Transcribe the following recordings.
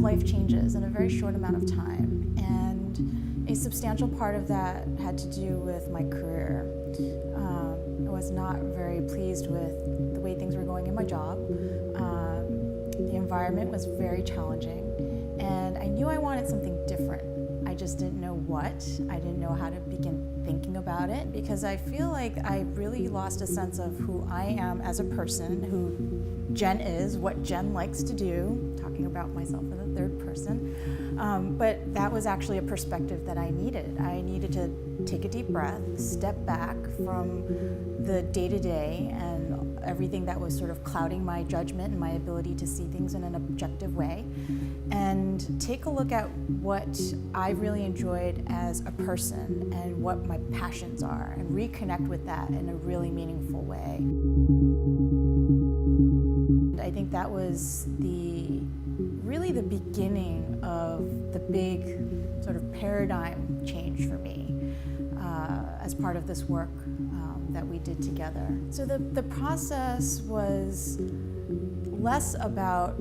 life changes in a very short amount of time, and a substantial part of that had to do with my career. I was not very pleased with the way things were going in my job. The environment was very challenging, and I knew I wanted something different. I just didn't know what. I didn't know how to begin thinking about it, because I feel like I really lost a sense of who I am as a person, who Jen is, what Jen likes to do, talking about myself in the third person. But that was actually a perspective that I needed. I needed to take a deep breath, step back from the day-to-day and everything that was sort of clouding my judgment and my ability to see things in an objective way, and take a look at what I really enjoyed as a person and what my passions are, and reconnect with that in a really meaningful way. I think that was really the beginning of the big sort of paradigm change for me as part of this work that we did together. So the process was less about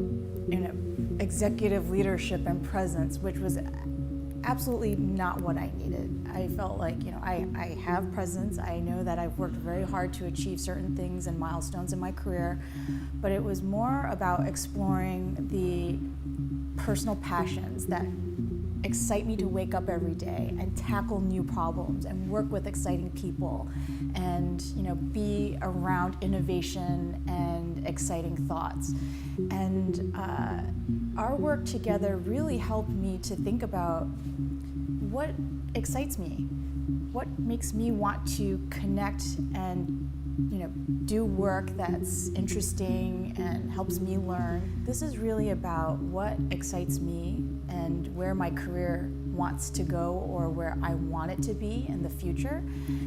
executive leadership and presence, which was absolutely not what I needed. I felt like, I have presence. I know that I've worked very hard to achieve certain things and milestones in my career, but it was more about exploring the personal passions that excite me to wake up every day and tackle new problems and work with exciting people and be around innovation and exciting thoughts. And our work together really helped me to think about what excites me, what makes me want to connect and do work that's interesting and helps me learn. This is really about what excites me and where my career wants to go, or where I want it to be in the future,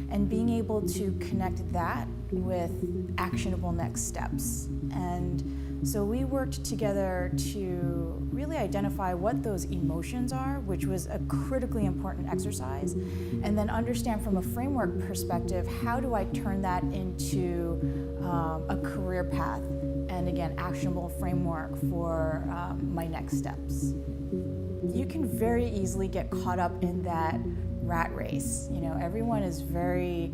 and being able to connect that with actionable next steps. And so we worked together to really identify what those emotions are, which was a critically important exercise, and then understand from a framework perspective, how do I turn that into a career path, and again, actionable framework for my next steps. You can very easily get caught up in that rat race. Everyone is very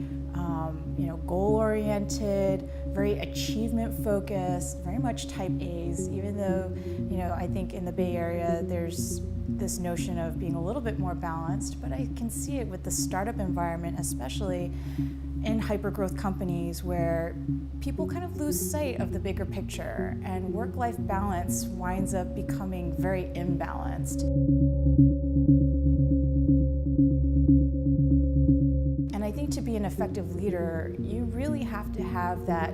goal-oriented, very achievement-focused, very much type A's, even though, I think in the Bay Area there's this notion of being a little bit more balanced, but I can see it with the startup environment, especially in hyper-growth companies, where people kind of lose sight of the bigger picture, and work-life balance winds up becoming very imbalanced. And I think to be an effective leader, you really have to have that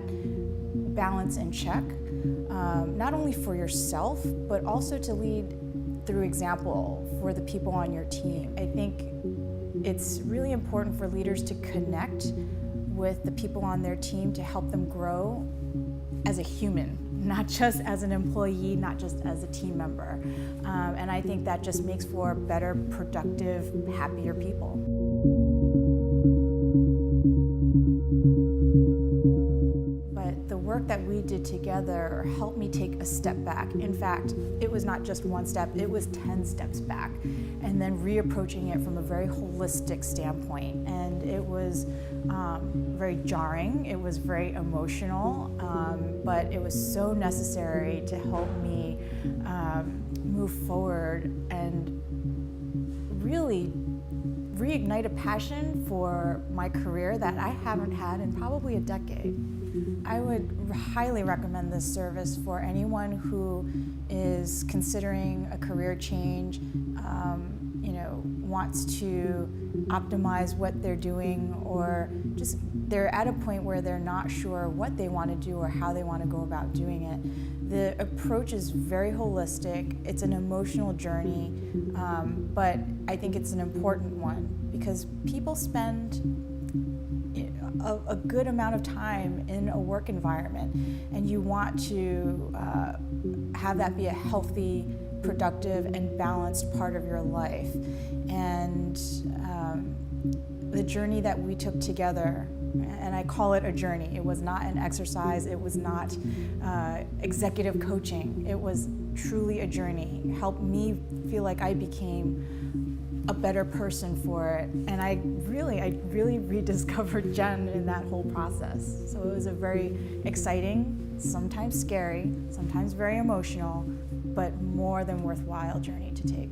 balance in check, not only for yourself, but also to lead through example for the people on your team. I think it's really important for leaders to connect with the people on their team to help them grow as a human, not just as an employee, not just as a team member. And I think that just makes for better, productive, happier people. But the work that we did together helped me take a step back. In fact, it was not just one step, it was 10 steps back, and then reapproaching it from a very holistic standpoint. And it was very jarring, it was very emotional, but it was so necessary to help me move forward and really reignite a passion for my career that I haven't had in probably a decade. I would highly recommend this service for anyone who is considering a career change, wants to optimize what they're doing, or just they're at a point where they're not sure what they want to do or how they want to go about doing it. The approach is very holistic. It's an emotional journey, but I think it's an important one, because people spend a good amount of time in a work environment, and you want to have that be a healthy, productive, and balanced part of your life. And the journey that we took together, and I call it a journey, it was not an exercise, it was not executive coaching, it was truly a journey, helped me feel like I became a better person for it. And I really rediscovered Jen in that whole process. So it was a very exciting, sometimes scary, sometimes very emotional, but more than worthwhile journey to take.